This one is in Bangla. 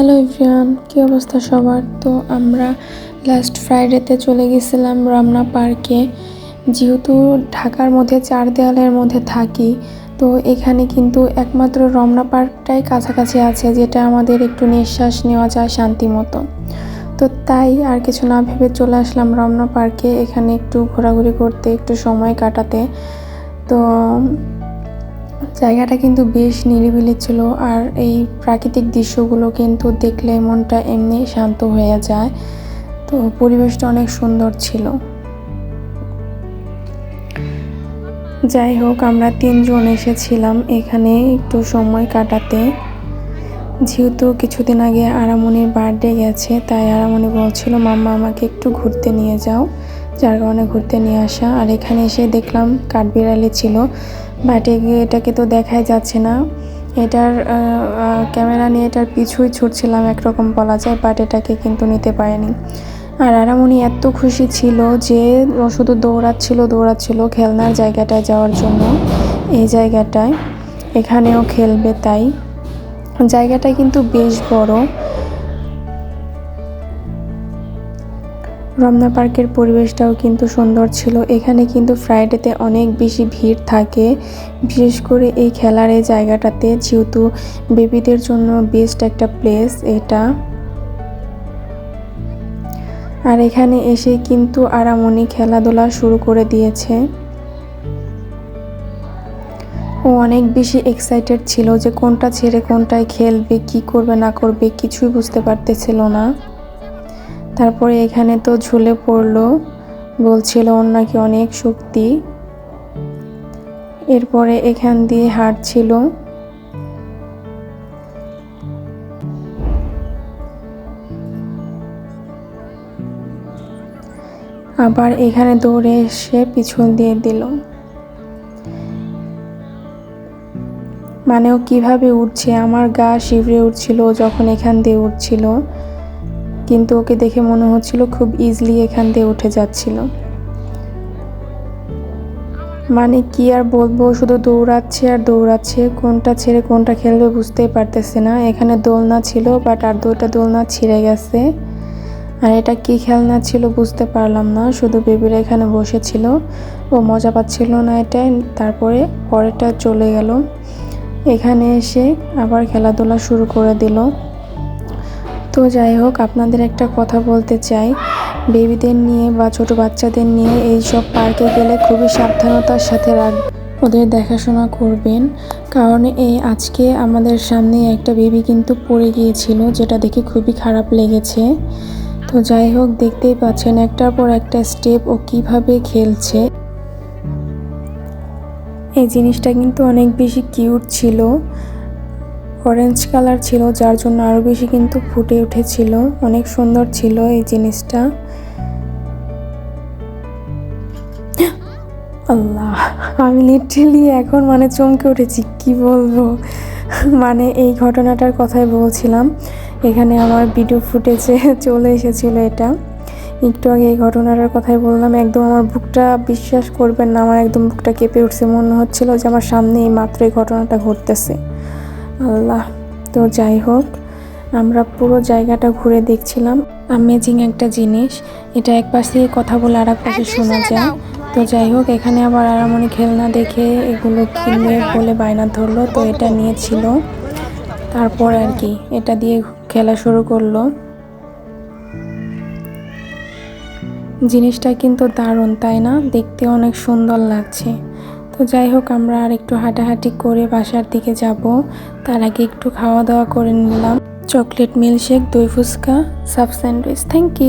হ্যালো এভরিওয়ান, কী অবস্থা সবার? তো আমরা লাস্ট ফ্রাইডেতে চলে গেছিলাম রমনা পার্কে। যেহেতু ঢাকার মধ্যে 4 দেওয়ালের মধ্যে থাকি, তো এখানে কিন্তু একমাত্র রমনা পার্কটাই কাছাকাছি আছে, যেটা আমাদের একটু নিঃশ্বাস নেওয়া যায় শান্তি মতো। তো তাই আর কিছু না ভেবে চলে আসলাম রমনা পার্কে, এখানে একটু ঘোরাঘুরি করতে, একটু সময় কাটাতে। তো জায়গাটা কিন্তু বেশ নিরিবিলি ছিল, আর এই প্রাকৃতিক দৃশ্যগুলো কিন্তু দেখলে মনটা এমনি শান্ত হয়ে যায়। তো পরিবেশটা অনেক সুন্দর ছিল। যাই হোক, আমরা 3 জন এসেছিলাম এখানে একটু সময় কাটাতে। যেহেতু কিছুদিন আগে আরামনির বার্থডে গেছে, তাই আরামনি বলছিল মাম্মা আমাকে একটু ঘুরতে নিয়ে যাও, যার কারণে ঘুরতে নিয়ে আসা। আর এখানে এসে দেখলাম কাঠবিড়ালি ছিল, বাট এটাকে তো দেখাই যাচ্ছে না। এটার ক্যামেরা নিয়ে এটার পিছুই ছুটছিলাম একরকম বলা যায়, বাট এটাকে কিন্তু নিতে পারেনি। আর আরামনি এত খুশি ছিল যে ও শুধু দৌড়াচ্ছিল খেলনার জায়গাটায় যাওয়ার জন্য। এই জায়গাটায় এখানেও খেলবে, তাই জায়গাটা কিন্তু বেশ বড়। রমনা পার্কের পরিবেশটাও কিন্তু সুন্দর ছিল। এখানে কিন্তু ফ্রাইডেতে অনেক বেশি ভিড় থাকে, বিশেষ করে এই খেলার এই জায়গাটাতে, যেহেতু বেবিদের জন্য বেস্ট একটা প্লেস এটা। আর এখানে এসে কিন্তু আরামনি খেলাধুলা শুরু করে দিয়েছে। ও অনেক বেশি এক্সাইটেড ছিল যে কোনটা ছেড়ে কোনটায় খেলবে, কি করবে না করবে কিছুই বুঝতে পারতেছিল না। তারপরে এখানে তো ঝুলে পড়লো, বলছিল ওর নাকি অনেক শক্তি। এরপরে এখান দিয়ে হাঁটছিল। আবার এখানে দৌড়ে এসে পিছন দিয়ে দিল। মানে ও কীভাবে উঠছে, আমার গা শিবরে উঠছিল যখন এখান দিয়ে উঠছিল, কিন্তু ওকে দেখে মনে হচ্ছিল খুব ইজিলি এখান দিয়ে উঠে যাচ্ছিল। মানে কি আর বলবো, শুধু দৌড়াচ্ছে আর দৌড়াচ্ছে, কোনটা ছেড়ে কোনটা খেলবে বুঝতেই পারতেছে না। এখানে দোলনা ছিল, বাট আর 2টা দোলনা ছিঁড়ে গেছে। আর এটা কি খেলনা ছিল বুঝতে পারলাম না, শুধু বেবিরা এখানে বসেছিল, ও মজা পাচ্ছিল না এটাই। তারপরে পরেরটা চলে গেল। এখানে এসে আবার খেলাধুলা শুরু করে দিল। তো যাই হোক, আপনাদের একটা কথা বলতে চাই, বেবিদের নিয়ে বা ছোট বাচ্চাদের নিয়ে এই সব পার্কে গেলে খুবই সাবধানতার সাথে ওদের দেখাশোনা করবেন। কারণ আজকে আমাদের সামনে একটা বেবি কিন্তু পড়ে গিয়েছিল, যেটা দেখে খুবই খারাপ লেগেছে। তো যাই হোক, দেখতেই পাচ্ছেন একটার পর একটা স্টেপ ও কিভাবে খেলছে। এই জিনিসটা কিন্তু অনেক বেশি কিউট ছিল, অরেঞ্জ কালার ছিল, যার জন্য আরও বেশি কিন্তু ফুটে উঠেছিল। অনেক সুন্দর ছিল এই জিনিসটা। আল্লাহ, আমি লিটারালি এখন চমকে উঠেছি, কি বলবো। এই ঘটনাটার কথাই বলছিলাম। এখানে আমার ভিডিও ফুটেজে চলে এসেছিল এটা। একটু আগে এই ঘটনাটার কথাই বললাম, একদম আমার বুকটা, বিশ্বাস করবেন না, আমার একদম বুকটা কেঁপে উঠছে। মনে হচ্ছিল যে আমার সামনে এই মাত্র এই ঘটনাটা ঘটতেছে। আল্লাহ। তো যাই হোক, আমরা পুরো জায়গাটা ঘুরে দেখছিলাম। অ্যামেজিং একটা জিনিস, এটা এক পাশ থেকে কথা বলে আর এক পাশে শোনা যায়। তো যাই হোক, এখানে আবার আরামনি খেলনা দেখে এগুলো কিনবে বলে বায়না ধরলো, তো এটা নিয়েছিল। তারপর আর কি এটা দিয়ে খেলা শুরু করলো। জিনিসটা কিন্তু দারুণ, তাই না? দেখতে অনেক সুন্দর লাগছে। তো যাই হোক, আমরা আর একটু হাঁটাহাঁটি করে বাসার দিকে যাব। তার আগে একটু খাওয়া দাওয়া করে নিলাম। চকলেট মিল্কশেক, দই fuchka, sub sandwich. Thank you.